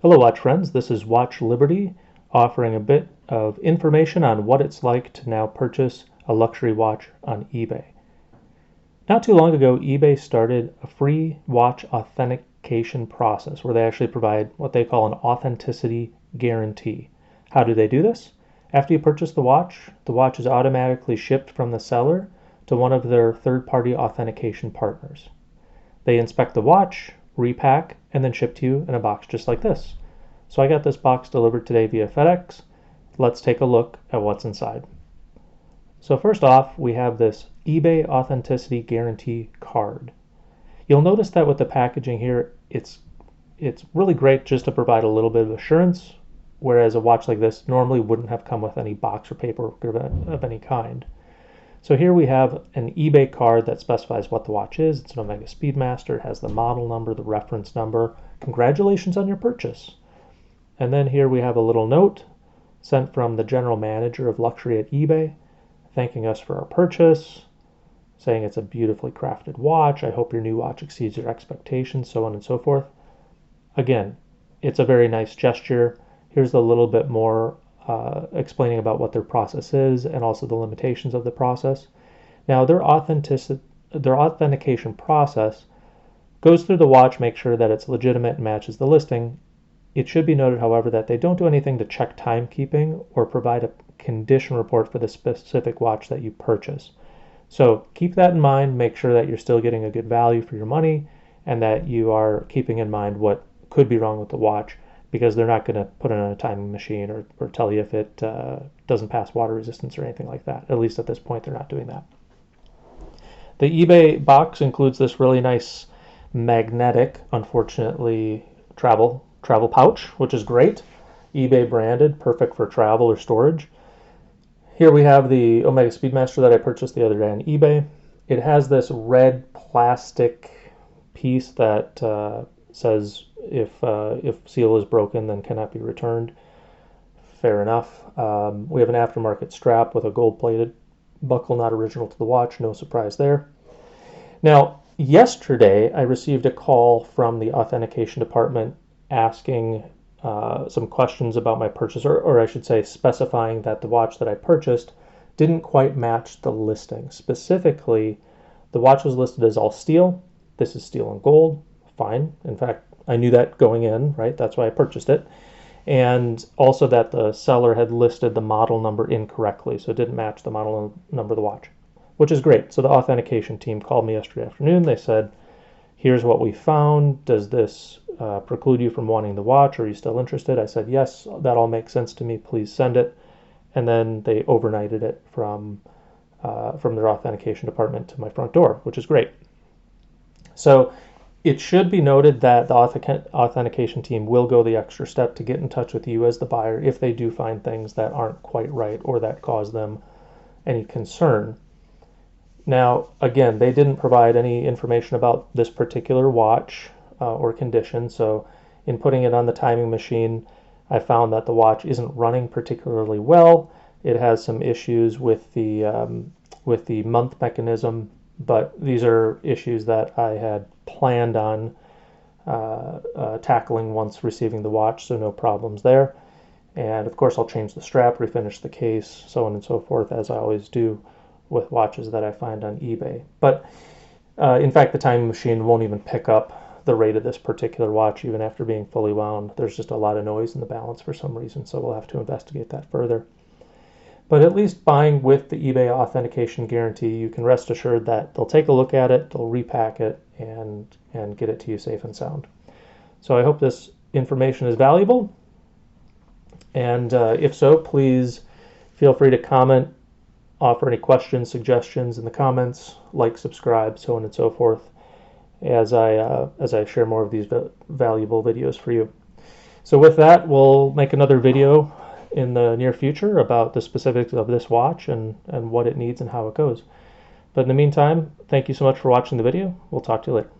Hello watch friends, this is Watch Liberty offering a bit of information on what it's like to now purchase a luxury watch on eBay. Not too long ago, eBay started a free watch authentication process where they actually provide what they call an authenticity guarantee. How do they do this? After you purchase the watch is automatically shipped from the seller to one of their third-party authentication partners. They inspect the watch, repack, and then ship to you in a box just like this. So I got this box delivered today via FedEx. Let's take a look at what's inside. So first off, we have this eBay Authenticity Guarantee card. You'll notice that with the packaging here, it's really great just to provide a little bit of assurance, whereas a watch like this normally wouldn't have come with any box or paperwork of any kind. So here we have an eBay card that specifies what the watch is. It's an Omega Speedmaster. It has the model number, the reference number. Congratulations on your purchase. And then here we have a little note sent from the general manager of luxury at eBay, thanking us for our purchase, saying it's a beautifully crafted watch. I hope your new watch exceeds your expectations, so on and so forth. Again, it's a very nice gesture. Here's a little bit more explaining about what their process is and also the limitations of the process. Now, their authentication process goes through the watch, make sure that it's legitimate and matches the listing. It should be noted, however, that they don't do anything to check timekeeping or provide a condition report for the specific watch that you purchase. So keep that in mind, make sure that you're still getting a good value for your money and that you are keeping in mind what could be wrong with the watch, because they're not going to put it on a timing machine or tell you if it doesn't pass water resistance or anything like that. At least at this point, they're not doing that. The eBay box includes this really nice magnetic, unfortunately, travel pouch, which is great. eBay branded, perfect for travel or storage. Here we have the Omega Speedmaster that I purchased the other day on eBay. It has this red plastic piece that says if seal is broken, then cannot be returned. Fair enough. We have an aftermarket strap with a gold-plated buckle, not original to the watch. No surprise there. Now, yesterday I received a call from the authentication department asking some questions about my purchase, or I should say specifying that the watch that I purchased didn't quite match the listing. Specifically, the watch was listed as all steel. This is steel and gold. Fine. In fact, I knew that going in, right? That's why I purchased it. And also that the seller had listed the model number incorrectly, so it didn't match the model number of the watch, which is great. So the authentication team called me yesterday afternoon. They said, here's what we found. Does this preclude you from wanting the watch? Are you still interested? I said, yes, that all makes sense to me. Please send it. And then they overnighted it from their authentication department to my front door, which is great. So it should be noted that the authentication team will go the extra step to get in touch with you as the buyer if they do find things that aren't quite right or that cause them any concern. Now, again, they didn't provide any information about this particular watch or condition, so in putting it on the timing machine, I found that the watch isn't running particularly well. It has some issues with the month mechanism, but these are issues that I had planned on tackling once receiving the watch, so no problems there. And of course, I'll change the strap, refinish the case, so on and so forth, as I always do with watches that I find on eBay. But in fact, the timing machine won't even pick up the rate of this particular watch even after being fully wound. There's just a lot of noise in the balance for some reason, so we'll have to investigate that further. But at least buying with the eBay authentication guarantee, you can rest assured that they'll take a look at it, they'll repack it, and get it to you safe and sound. So I hope this information is valuable. And if so, please feel free to comment, offer any questions, suggestions in the comments, like, subscribe, so on and so forth, as I share more of these valuable videos for you. So with that, we'll make another video in the near future about the specifics of this watch and what it needs and how it goes. But in the meantime, thank you so much for watching the video. We'll talk to you later.